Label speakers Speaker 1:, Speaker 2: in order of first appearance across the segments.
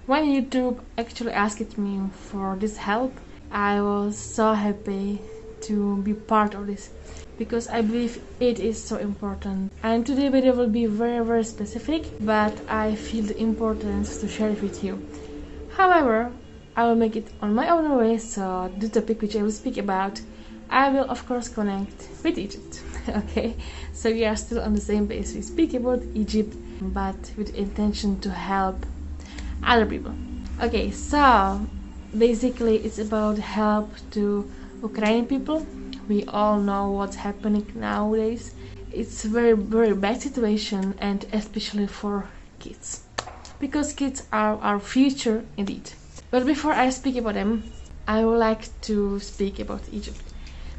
Speaker 1: When YouTube actually asked me for this help, I was so happy to be part of this, because I believe it is so important. And today video will be very specific, but I feel the importance to share it with you. However, I will make it on my own way, so the topic which I will speak about, I will of course connect with Egypt. Okay, so we are still on the same base. We speak about Egypt, but with the intention to help other people. Okay, so basically it's about help to Ukrainian people. We all know what's happening nowadays. It's a very bad situation, and especially for kids, because kids are our future indeed. But before I speak about them, I would like to speak about Egypt,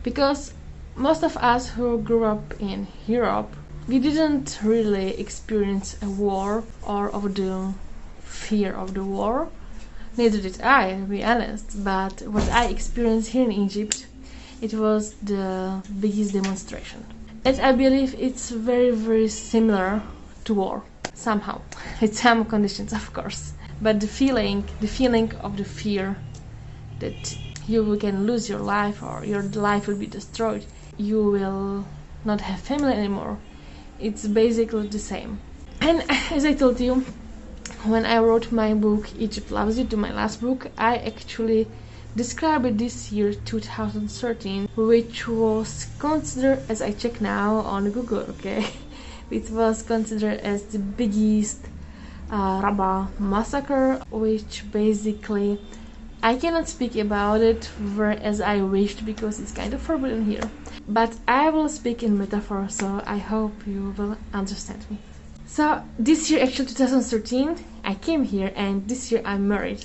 Speaker 1: because most of us who grew up in Europe, we didn't really experience a war or of the fear of the war. Neither did I, to be honest. But what I experienced here in Egypt, it was the biggest demonstration. And I believe it's very similar to war, somehow, with some conditions, of course. But the feeling of the fear that you can lose your life or your life will be destroyed, you will not have family anymore, it's basically the same. And as I told you, when I wrote my book Egypt Loves You, to my last book, I actually described it this year 2013, which was considered, as I check now on Google, okay, it was considered as the biggest Rabah massacre, which basically I cannot speak about it as I wished, because it's kind of forbidden here. But I will speak in metaphor, so I hope you will understand me. So this year, actually 2013, I came here, and this year I'm married,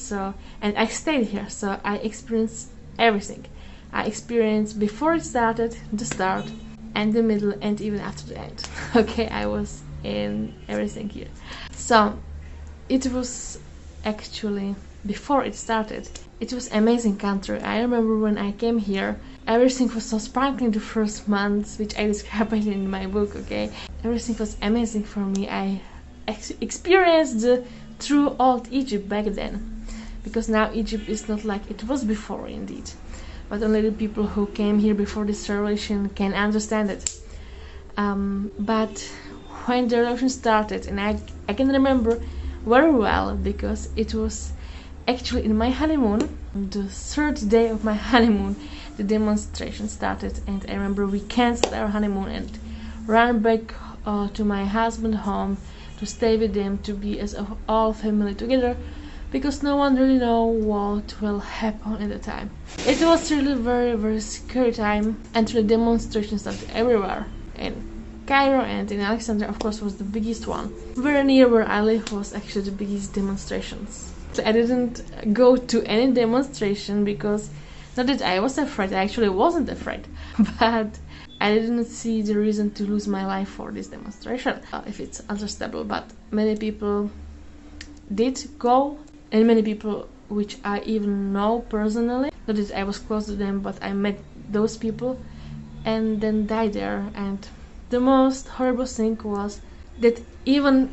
Speaker 1: and I stayed here, so I experienced everything. I experienced before it started, the start, and the middle, and even after the end. Okay, I was in everything here. So it was actually, before it started, it was amazing country. I remember when I came here, everything was so sparkling the first months, which I described in my book, okay? Everything was amazing for me. I experienced the true old Egypt back then, because now Egypt is not like it was before, indeed. But only the people who came here before this revolution can understand it. But when the revolution started, and I can remember very well, because it was actually in my honeymoon, the third day of my honeymoon, the demonstration started, and I remember we cancelled our honeymoon and ran back to my husband's home to stay with them, to be as all family together, because no one really know what will happen at the time. It was really very scary time, and the demonstrations started everywhere. In Cairo and in Alexandria, of course, was the biggest one. Very near where I live was actually the biggest demonstrations. I didn't go to any demonstration because, not that I was afraid, I actually wasn't afraid, but I didn't see the reason to lose my life for this demonstration, if it's understandable. But many people did go, and many people which I even know personally, not that I was close to them, but I met those people and then died there. And the most horrible thing was that even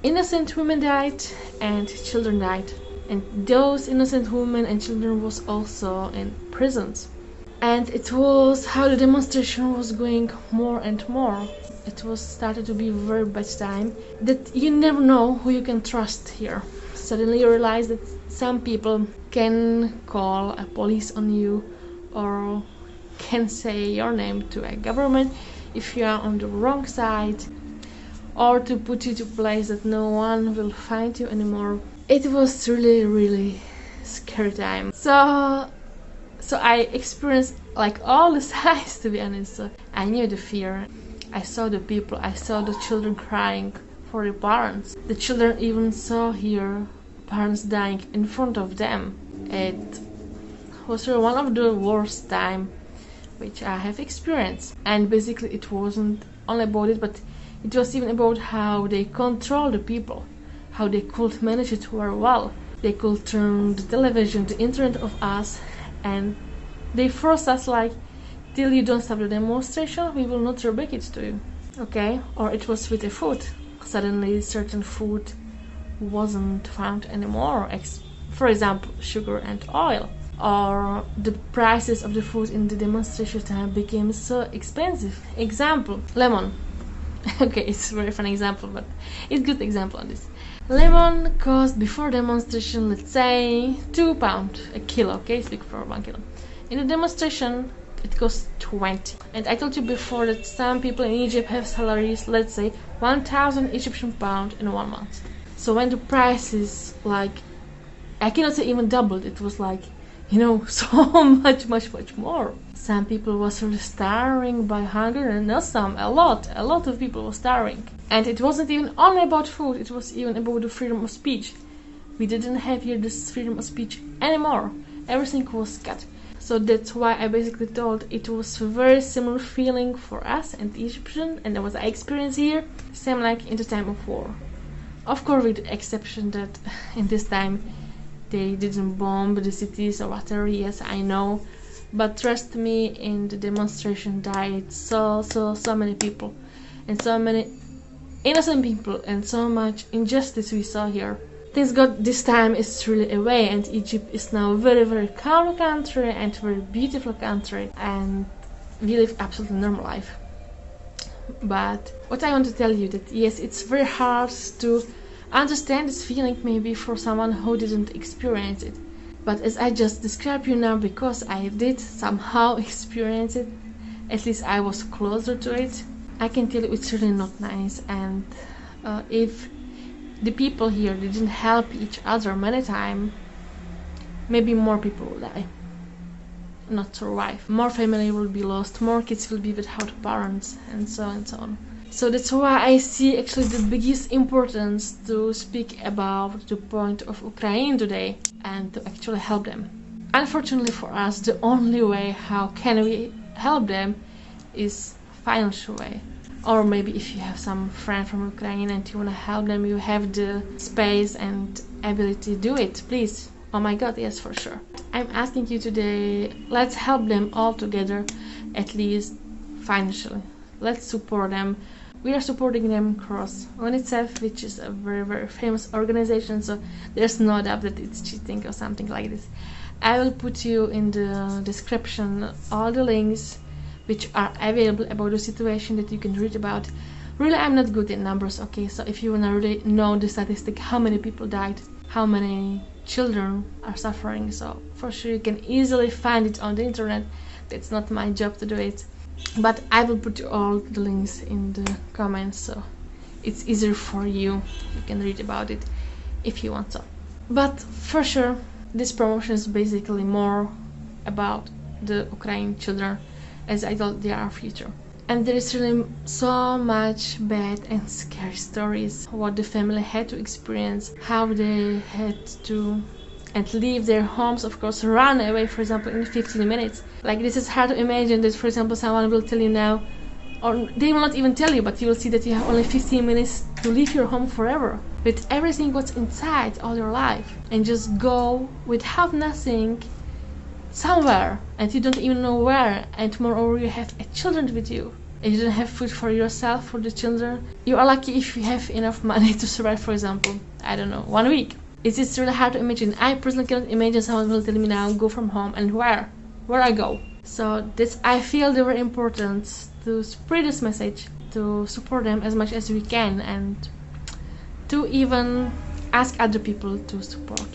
Speaker 1: innocent women died and children died, and those innocent women and children was also in prisons. And it was how the demonstration was going more and more. It was started to be a very bad time, that you never know who you can trust here. Suddenly you realize that some people can call a police on you, or can say your name to a government if you are on the wrong side, or to put you to a place that no one will find you anymore. It was really scary time. So I experienced like all the sides, to be honest. So I knew the fear. I saw the people, I saw the children crying for their parents. The children even saw here parents dying in front of them. It was really one of the worst time which I have experienced. And basically it wasn't only about it, but it was even about how they control the people, how they could manage it very well. They could turn the television, the internet of us, and they force us like, till you don't stop the demonstration, we will not reback it to you, okay? Or it was with the food. Suddenly certain food wasn't found anymore. For example, sugar and oil. Or the prices of the food in the demonstration time became so expensive. Example, lemon. Okay, it's a very fun example, but it's a good example on this. Lemon cost before demonstration, let's say, £2 a kilo. Okay, speak for 1 kilo. In the demonstration, it costs 20. And I told you before that some people in Egypt have salaries, let's say, 1,000 Egyptian pound in 1 month. So when the price is like, I cannot say even doubled, it was like, so much more. Some people was really starving by hunger, and not some, a lot of people were starving. And it wasn't even only about food, it was even about the freedom of speech. We didn't have here this freedom of speech anymore. Everything was cut. So that's why I basically told it was a very similar feeling for us and the Egyptian, and that was I experienced here, same like in the time of war. Of course, with the exception that in this time they didn't bomb the cities or whatever, yes, I know. But trust me, in the demonstration died so many people, and so many innocent people, and so much injustice we saw here. Thanks God this time is really away, and Egypt is now a very calm country and very beautiful country, and we live absolutely normal life. But what I want to tell you that yes, it's very hard to understand this feeling maybe for someone who didn't experience it. But as I just described you now, because I did somehow experience it, at least I was closer to it, I can tell you it's really not nice. And if the people here didn't help each other many times, maybe more people will die, not survive. More family will be lost, more kids will be without parents, and so on. So that's why I see actually the biggest importance to speak about the point of Ukraine today and to actually help them. Unfortunately for us, the only way how can we help them is financial way. Or maybe if you have some friend from Ukraine and you want to help them, you have the space and ability to do it, please. Oh my God, yes, for sure. I'm asking you today, let's help them all together, at least financially. Let's support them. We are supporting them across UNICEF, which is a very famous organization, so there's no doubt that it's cheating or something like this. I will put you in the description all the links which are available about the situation that you can read about. Really, I'm not good in numbers, okay, so if you wanna really know the statistic, how many people died, how many children are suffering, so for sure you can easily find it on the internet. That's not my job to do it. But I will put all the links in the comments, so it's easier for you. You can read about it if you want to. But for sure, this promotion is basically more about the Ukrainian children, as I thought they are our future. And there is really so much bad and scary stories, what the family had to experience, how they had to leave their homes, of course, run away, for example, in 15 minutes. Like, this is hard to imagine that, for example, someone will tell you now, or they will not even tell you, but you will see that you have only 15 minutes to leave your home forever, with everything what's inside all your life, and just go without nothing somewhere, and you don't even know where, and moreover you have children with you, and you don't have food for yourself, for the children. You are lucky if you have enough money to survive, for example, I don't know, 1 week. It's just really hard to imagine. I personally cannot imagine someone will tell me now, go from home, and where I go. So this, I feel very important to spread this message, to support them as much as we can, and to even ask other people to support,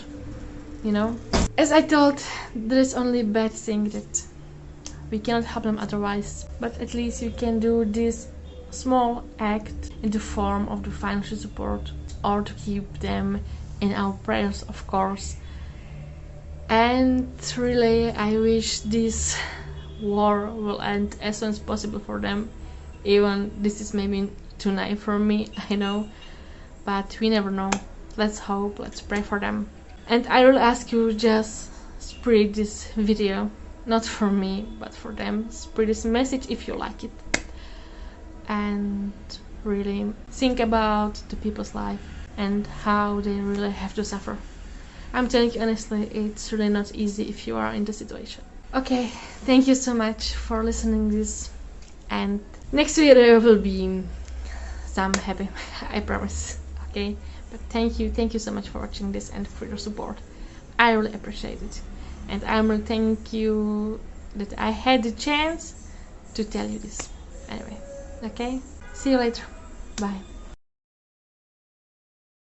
Speaker 1: As I thought, there is only bad thing that we cannot help them otherwise, but at least you can do this small act in the form of the financial support, or to keep them in our prayers, of course. And really, I wish this war will end as soon as possible for them. Even this is maybe too naive for me, I know, but we never know. Let's hope, let's pray for them. And I will ask you, just spread this video, not for me, but for them. Spread this message if you like it, and really think about the people's life and how they really have to suffer. I'm telling you honestly, it's really not easy if you are in the situation. Okay, thank you so much for listening this, and next video will be some happy, I promise. Okay, But thank you so much for watching this and for your support. I really appreciate it, and I'm really thank you that I had the chance to tell you this. Anyway, okay, see you later. Bye.